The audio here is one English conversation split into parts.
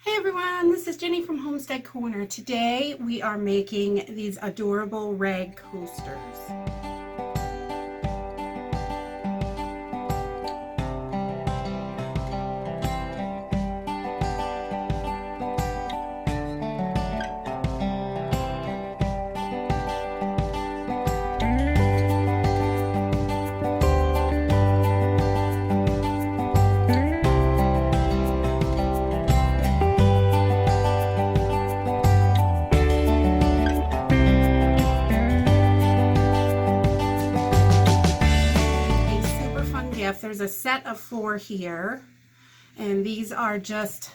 Hey everyone, this is Jenny from Homestead Corner. Today we are making these adorable rag coasters. There's a set of 4 here, and these are just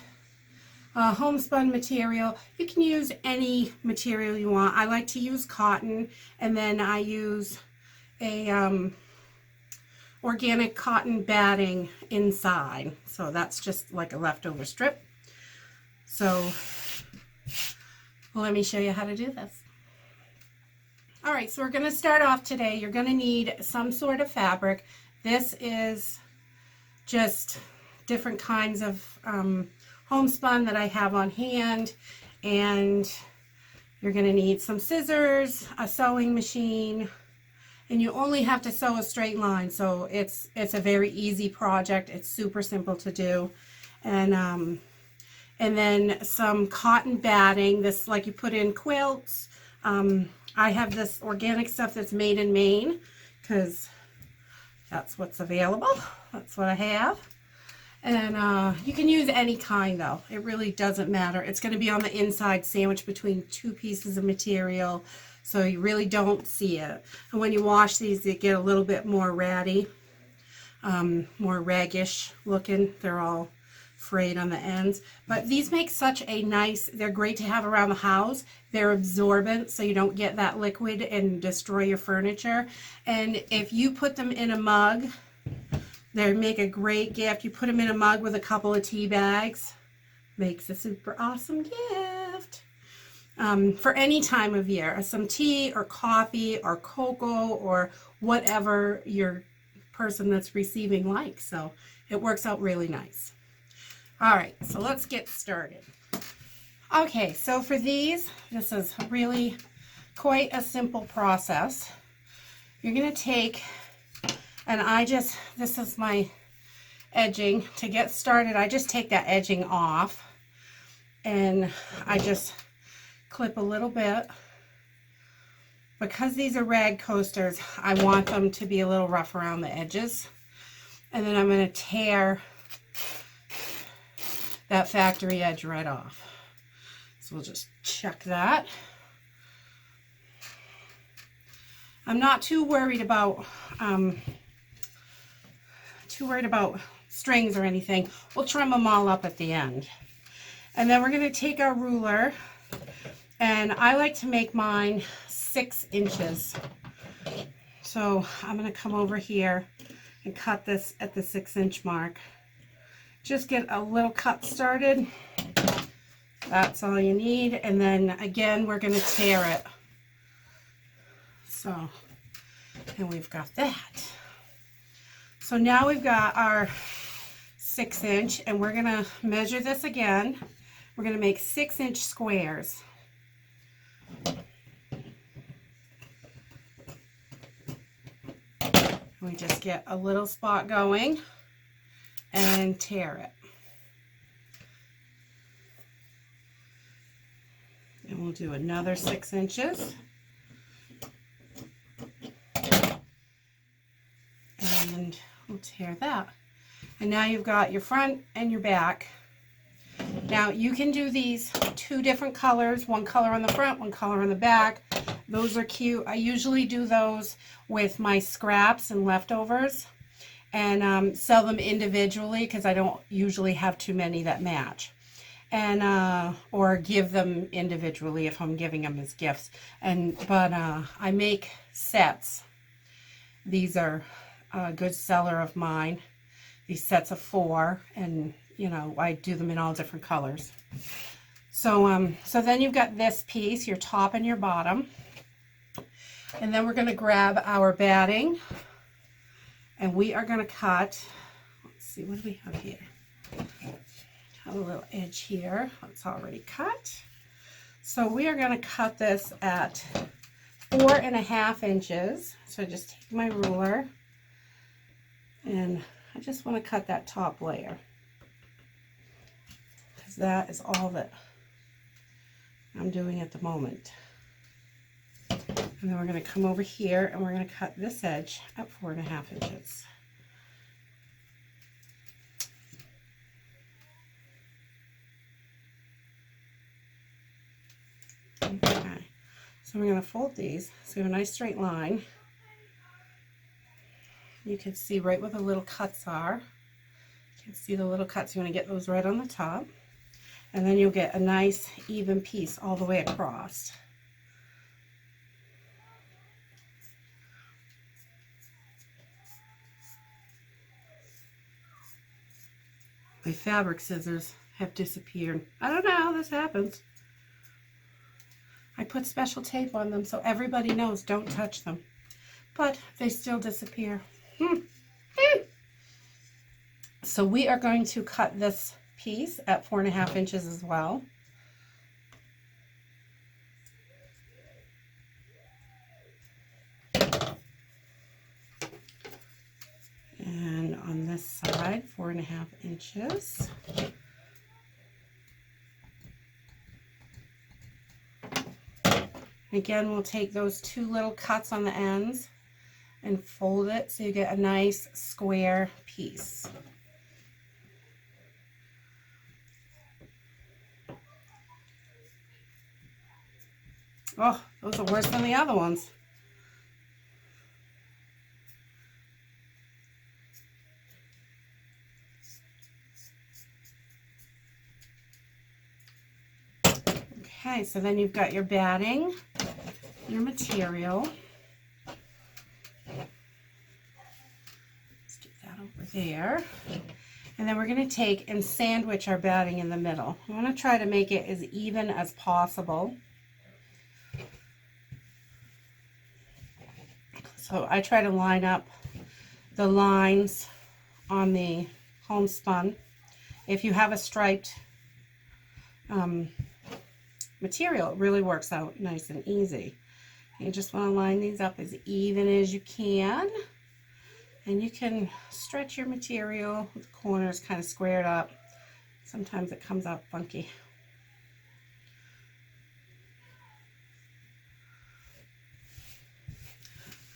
homespun material. You can use any material you want. I like to use cotton, and then I use a organic cotton batting inside, so that's just like a leftover strip. So let me show you how to do this. All right, so we're going to start off today. You're going to need some sort of fabric. This is just different kinds of homespun that I have on hand, and you're going to need some scissors, a sewing machine, and you only have to sew a straight line, so it's a very easy project. It's super simple to do, and then some cotton batting. This, like, you put in quilts. I have this organic stuff that's made in Maine because that's what's available. That's what I have. And you can use any kind though. It really doesn't matter. It's going to be on the inside, sandwiched between 2 pieces of material, so you really don't see it. And when you wash these, they get a little bit more ratty, more raggish looking. They're all frayed on the ends. But these make such a nice, they're great to have around the house. They're absorbent, so you don't get that liquid and destroy your furniture. And if you put them in a mug, they make a great gift. You put them in a mug with a couple of tea bags. Makes a super awesome gift. For any time of year. Some tea or coffee or cocoa or whatever your person that's receiving likes. So it works out really nice. All right, so let's get started. Okay, so for these, this is really quite a simple process. You're going to take, and this is my edging. To get started, I just take that edging off, and I just clip a little bit. Because these are rag coasters, I want them to be a little rough around the edges. And then I'm going to tear that factory edge right off. So we'll just check that. I'm not too worried about strings or anything. We'll trim them all up at the end. And then we're going to take our ruler, and I like to make mine 6 inches. So I'm going to come over here and cut this at the 6-inch mark. Just get a little cut started. That's all you need. And then again, we're going to tear it. So, and we've got that. So now we've got our 6-inch, and we're going to measure this again. We're going to make 6-inch squares. We just get a little spot going and tear it. And we'll do another 6 inches. And we'll tear that. And now you've got your front and your back. Now you can do these 2 different colors, one color on the front, one color on the back. Those are cute. I usually do those with my scraps and leftovers, and sell them individually because I don't usually have too many that match, and or give them individually if I'm giving them as gifts. But I make sets. These are a good seller of mine, these sets of 4, and you know, I do them in all different colors. So so then you've got this piece, your top and your bottom, and then we're going to grab our batting. And we are going to cut, let's see, what do we have here? have a little edge here that's already cut. So we are going to cut this at 4.5 inches. So just take my ruler and I just want to cut that top layer, because that is all that I'm doing at the moment. And then we're going to come over here and we're going to cut this edge at 4.5 inches. Okay, so we're going to fold these so we have a nice straight line. You can see right where the little cuts are. You can see the little cuts. You want to get those right on the top. And then you'll get a nice even piece all the way across. My fabric scissors have disappeared. I don't know how this happens. I put special tape on them so everybody knows don't touch them. But they still disappear. So we are going to cut this piece at 4.5 inches as well. And on this side, 4.5 inches. Again, we'll take those two little cuts on the ends and fold it so you get a nice square piece. Oh, those are worse than the other ones. Okay, so then you've got your batting, your material. Let's get that over there. And then we're going to take and sandwich our batting in the middle. I want to try to make it as even as possible. So I try to line up the lines on the homespun. If you have a striped material, it really works out nice and easy. You just want to line these up as even as you can. And you can stretch your material with the corners kind of squared up. Sometimes it comes out funky.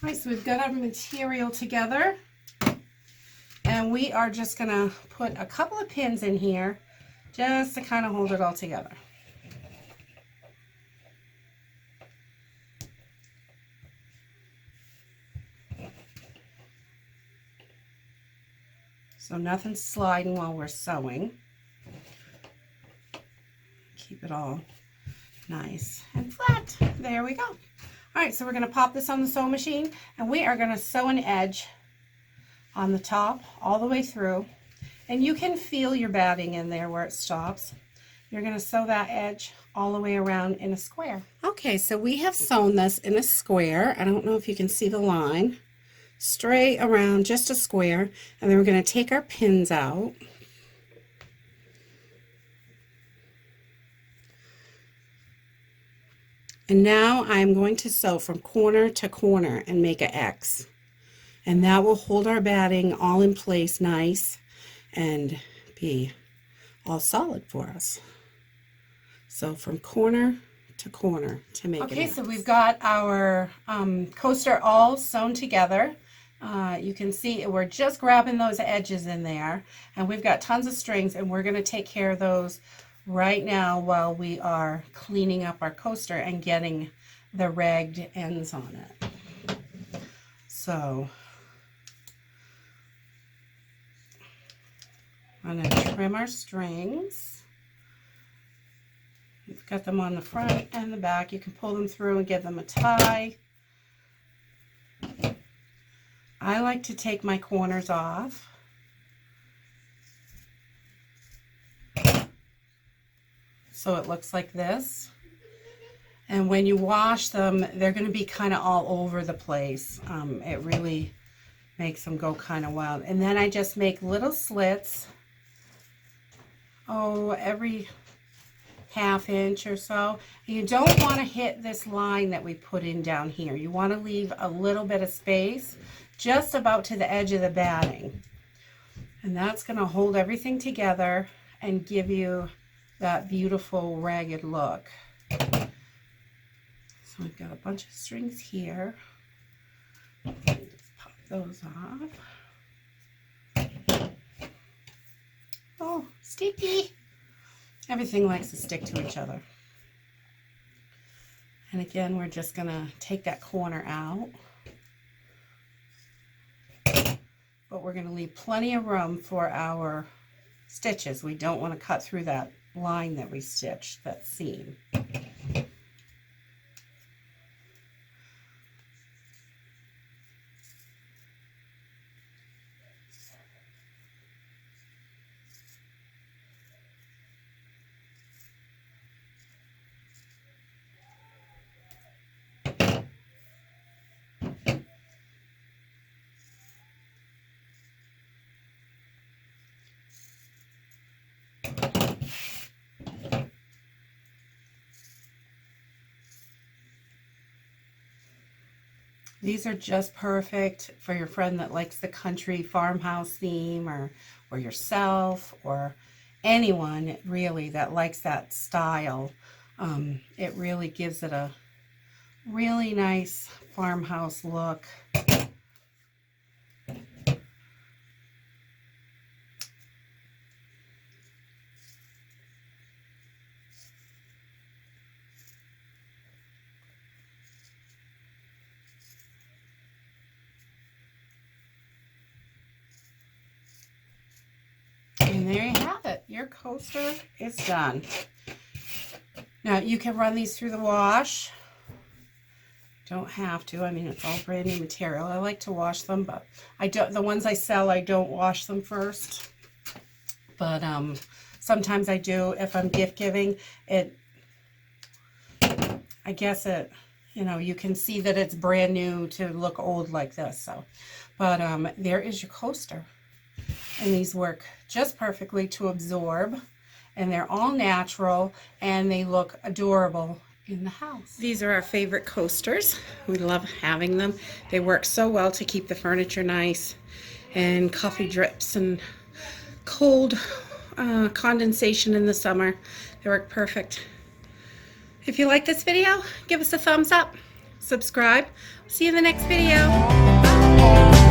All right, so we've got our material together, and we are just going to put a couple of pins in here just to kind of hold it all together. So nothing's sliding while we're sewing. Keep it all nice and flat. There we go. All right, so we're going to pop this on the sewing machine, and we are going to sew an edge on the top all the way through. And you can feel your batting in there where it stops. You're going to sew that edge all the way around in a square. Okay, so we have sewn this in a square. I don't know if you can see the line. Straight around, just a square. And then we're going to take our pins out. And now I'm going to sew from corner to corner and make an X. And that will hold our batting all in place nice and be all solid for us. So from corner to corner to make it. Okay, so we've got our coaster all sewn together. You can see we're just grabbing those edges in there, and we've got tons of strings, and we're going to take care of those right now while we are cleaning up our coaster and getting the ragged ends on it. So I'm going to trim our strings. We've got them on the front and the back. You can pull them through and give them a tie. I like to take my corners off. So it looks like this. And when you wash them, they're going to be kind of all over the place. It really makes them go kind of wild. And then I just make little slits every ½ inch or so. You don't want to hit this line that we put in down here. You want to leave a little bit of space just about to the edge of the batting. And that's going to hold everything together and give you that beautiful ragged look. So I've got a bunch of strings here. Just pop those off. Oh, sticky. Everything likes to stick to each other. And again, we're just going to take that corner out. But we're going to leave plenty of room for our stitches. We don't want to cut through that line that we stitched, that seam. These are just perfect for your friend that likes the country farmhouse theme, or yourself, or anyone really that likes that style. It really gives it a really nice farmhouse look. And there you have it. Your coaster is done. Now you can run these through the wash. Don't have to. I mean, it's all brand new material. I like to wash them, but I don't. The ones I sell, I don't wash them first. But sometimes I do if I'm gift giving. I guess it. You know, you can see that it's brand new to look old like this. So, but there is your coaster. And these work just perfectly to absorb, and they're all natural, and they look adorable in the house. These are our favorite coasters. We love having them. They work so well to keep the furniture nice, and coffee drips and cold condensation in the summer. They work perfect. If you like this video, give us a thumbs up, subscribe. See you in the next video. Bye.